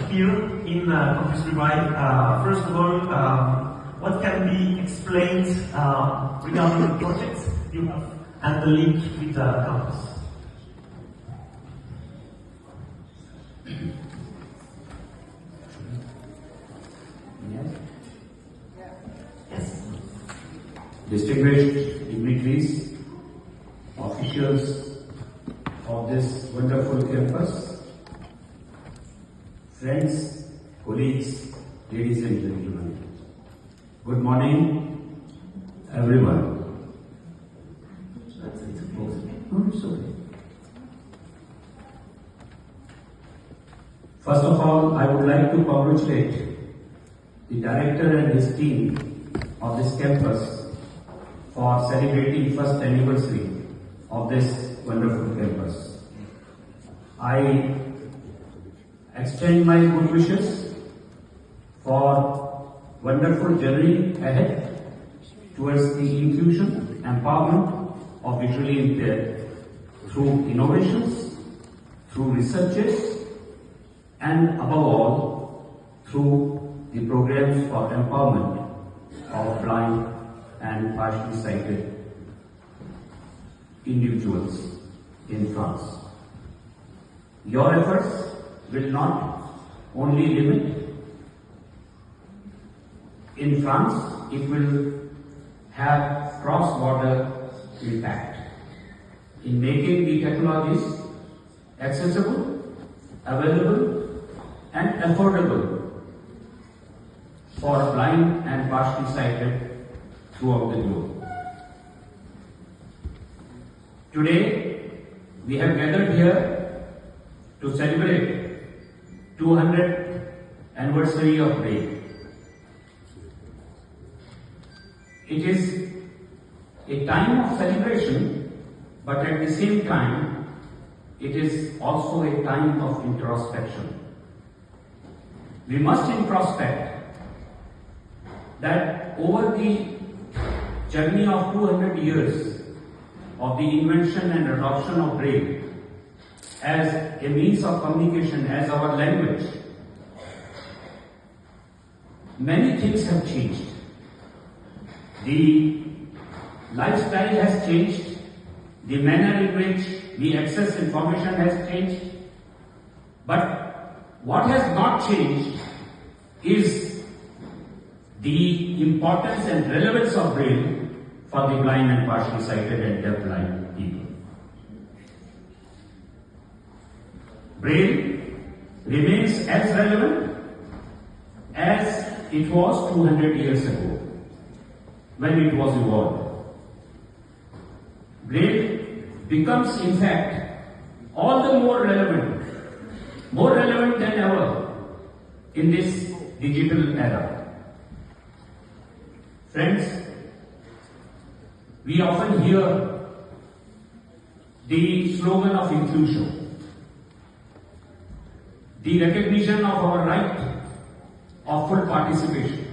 here in Campus Revive. First of all, what can be explained regarding the project you have and the link with the campus? Yes. Distinguished dignitaries, officials of this wonderful campus, friends, colleagues, ladies and gentlemen, good morning, everyone. First of all, I would like to congratulate the director and his team of this campus for celebrating first anniversary of this wonderful campus. I extend my good wishes for wonderful journey ahead towards the inclusion, empowerment of visually impaired through innovations, through researches, and above all, through the programs for empowerment of blind and partially sighted individuals in France. Your efforts will not only limit in France, it will have cross-border impact in making the technologies accessible, available, and affordable for blind and partially sighted throughout the globe. Today, we have gathered here to celebrate 200th anniversary of Braille. It is a time of celebration, but at the same time, it is also a time of introspection. We must introspect that over the journey of 200 years of the invention and adoption of Braille as a means of communication, as our language, many things have changed. The lifestyle has changed, the manner in which we access information has changed, but what has not changed is the importance and relevance of Braille for the blind and partially sighted and deaf-blind people. Braille remains as relevant as it was 200 years ago when it was evolved. Braille becomes, in fact, all the more relevant than ever in this digital era. Friends, we often hear the slogan of inclusion, the recognition of our right of full participation.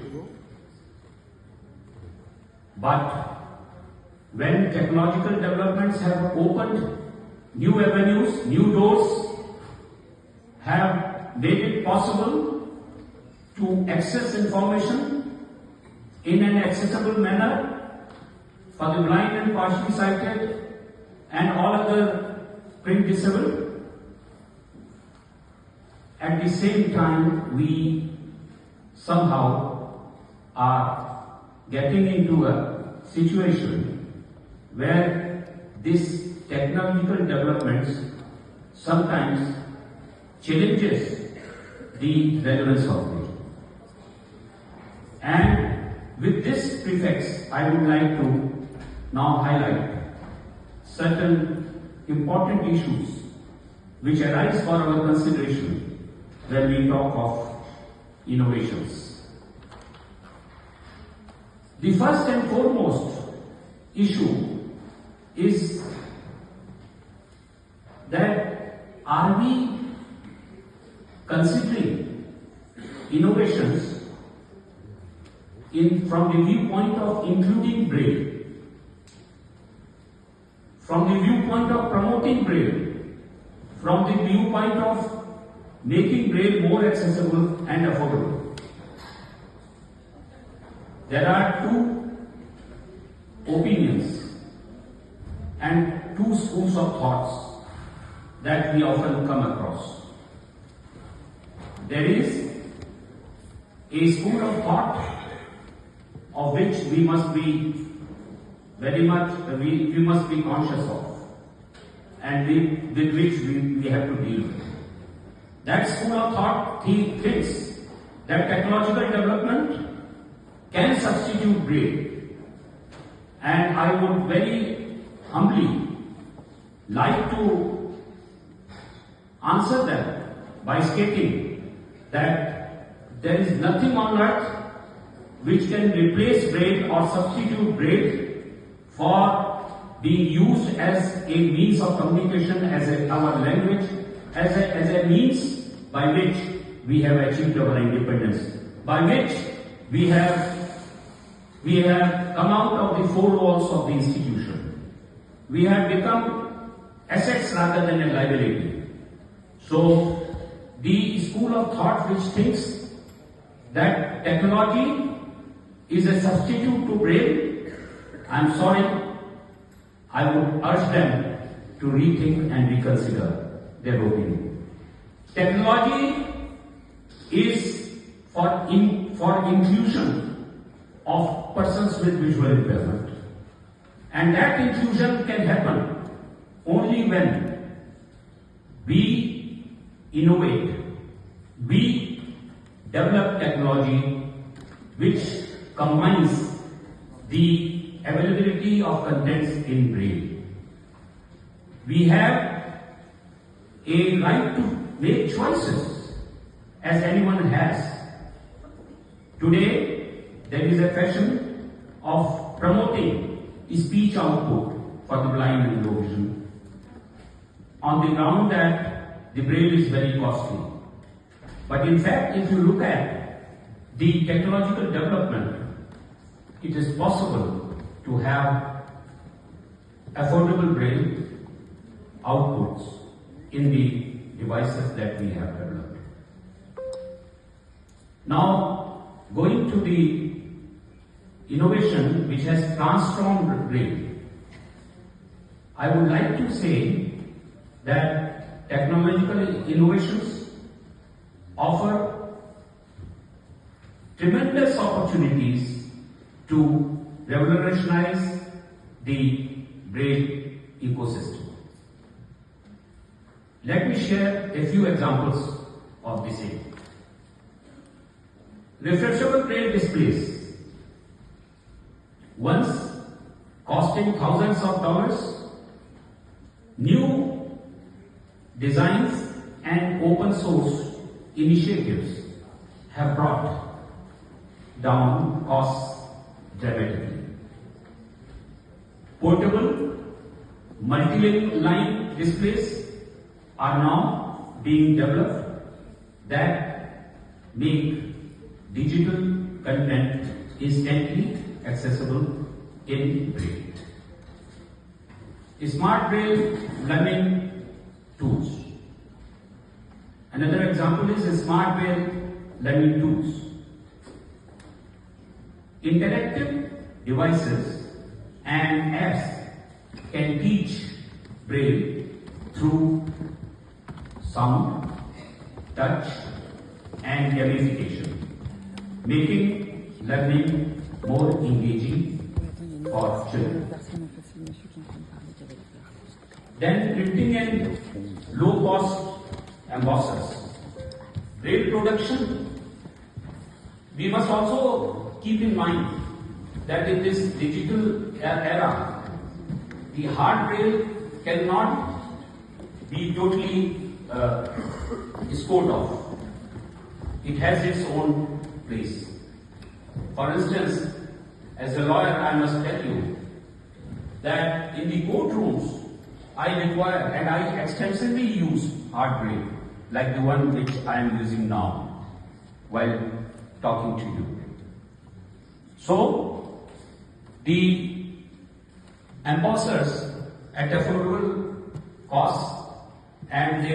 But when technological developments have opened new avenues, new doors, have made it possible to access information in an accessible manner for the blind and partially sighted and all other print disabled. At the same time, we somehow are getting into a situation where these technological developments sometimes challenges the relevance of it. And with this prefix, I would like to now highlight certain important issues which arise for our consideration when we talk of innovations. The first and foremost issue is that are we considering innovations from the viewpoint of including Braille, from the viewpoint of promoting Braille, from the viewpoint of making Braille more accessible and affordable. There are two opinions and two schools of thoughts that we often come across. There is a school of thought of which we must be very much, we must be conscious of, and with which we have to deal with. That school of thought thinks that technological development can substitute Braille. And I would very humbly like to answer them by stating that there is nothing on earth which can replace Braille or substitute Braille for being used as a means of communication, as our language, as a means by which we have achieved our independence, by which we have come out of the four walls of the institution. We have become assets rather than a liability. So, the school of thought which thinks that technology is a substitute to Braille, I'm sorry, I would urge them to rethink and reconsider their opinion. Technology is for inclusion of persons with visual impairment. And that inclusion can happen only when we innovate, we develop technology which combines the availability of contents in Braille. We have a right to make choices as anyone has. Today, there is a fashion of promoting speech output for the blind and low vision on the ground that the Braille is very costly. But in fact, if you look at the technological development, it is possible to have affordable Braille outputs in the devices that we have developed. Now, going to the innovation which has transformed Braille, I would like to say that technological innovations offer tremendous opportunities to revolutionize the Braille ecosystem. Let me share a few examples of the same. Refreshable Braille displays, once costing thousands of dollars, new designs and open source initiatives have brought down costs dramatically. Portable, multi-line displays are now being developed that make digital content instantly accessible in Braille. Smart Braille learning tools. Another example is Smart Braille learning tools. Interactive devices and apps can teach Braille through sound, touch, and gamification, making learning more engaging for children. Then printing and low-cost embossers. Braille production, we must also keep in mind that in this digital era, the hard Braille cannot be totally scored off. It has its own place. For instance, as a lawyer, I must tell you that in the courtrooms, I require and I extensively use hard Braille, like the one which I am using now while talking to you. So, the embossers at affordable costs and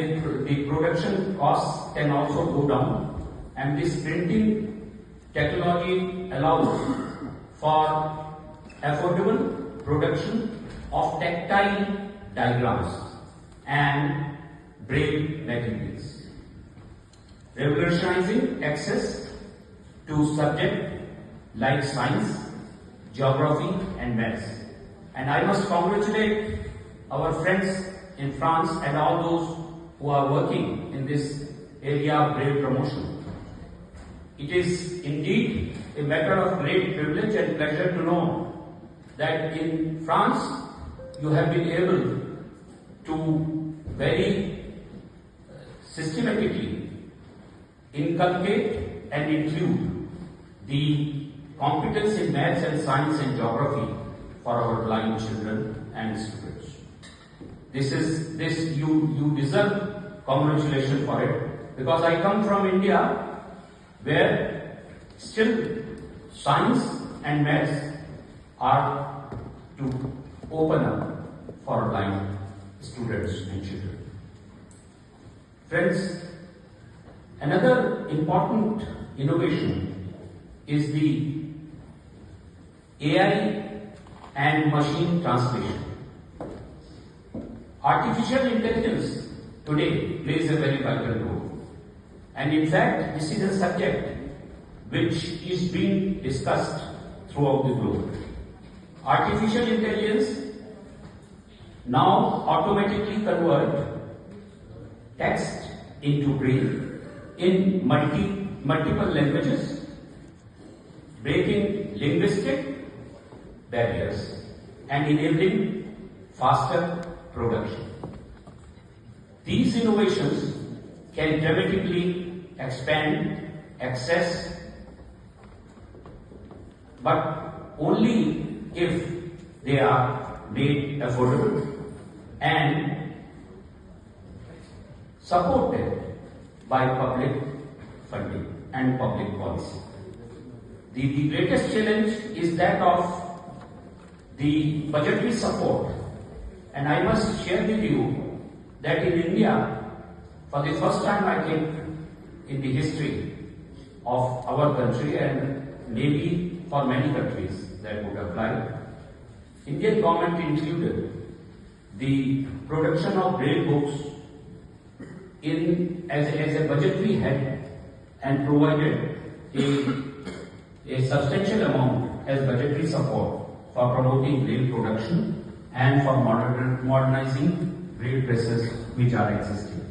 the production costs can also go down, and this printing technology allows for affordable production of tactile diagrams and Braille materials, revolutionizing access to subjects like science, geography and maths. And I must congratulate our friends in France and all those who are working in this area of Braille promotion. It is indeed a matter of great privilege and pleasure to know that in France you have been able to very systematically inculcate and include the competence in maths and science and geography for our blind children and students. You deserve congratulations for it, because I come from India where still science and maths are to open up for blind students and children. Friends, another important innovation is the AI and machine translation. Artificial intelligence today plays a very vital role, and in fact this is a subject which is being discussed throughout the globe. Artificial intelligence now automatically convert text into Braille in multiple languages, breaking linguistic barriers and enabling faster production. These innovations can dramatically expand access, but only if they are made affordable and supported by public funding and public policy. The greatest challenge is that of the budgetary support, and I must share with you that in India, for the first time I think in the history of our country, and maybe for many countries that would apply, Indian government included the production of Braille books as a budgetary head and provided a substantial amount as budgetary support for promoting Braille production and for modernizing Braille presses which are existing.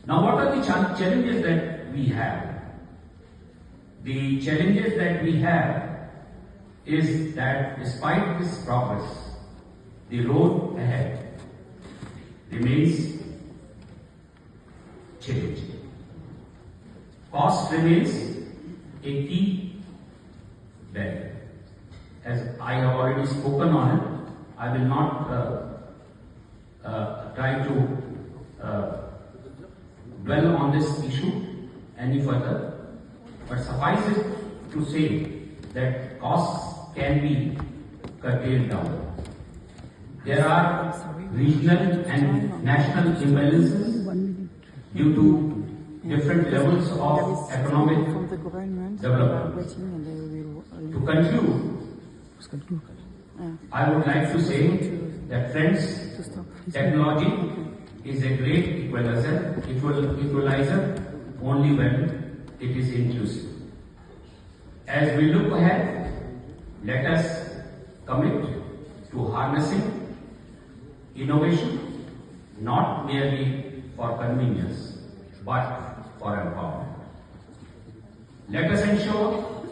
Now, what are the challenges that we have? The challenges that we have is that despite this progress, the road ahead remains challenging. Cost remains a key barrier. As I have already spoken on it, I will not try to dwell on this issue any further, but suffice it to say that costs can be curtailed down. There are regional and national imbalances due to different levels of economic development. To conclude, I would like to say that, friends, technology is a great equalizer only when it is inclusive. As we look ahead, let us commit to harnessing innovation, not merely for convenience, but for empowerment. Let us ensure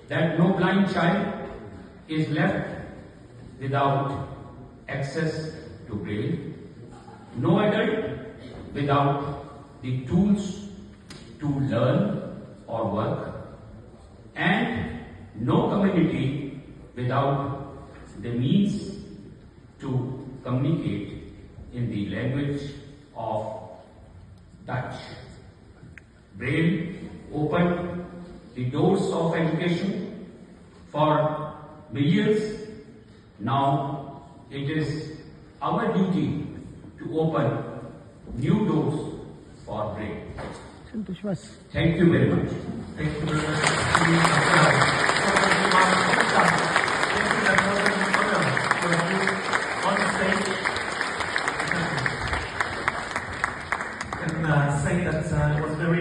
that no blind child is left without access to Braille, no adult without the tools to learn or work, and no community without the means to communicate in the language of touch. Braille opened the doors of education for millions. Now it is our duty to open new doors for Braille. Thank you very much. Thank you very much. Thank you, that was an honor for you on stage. And say that it was very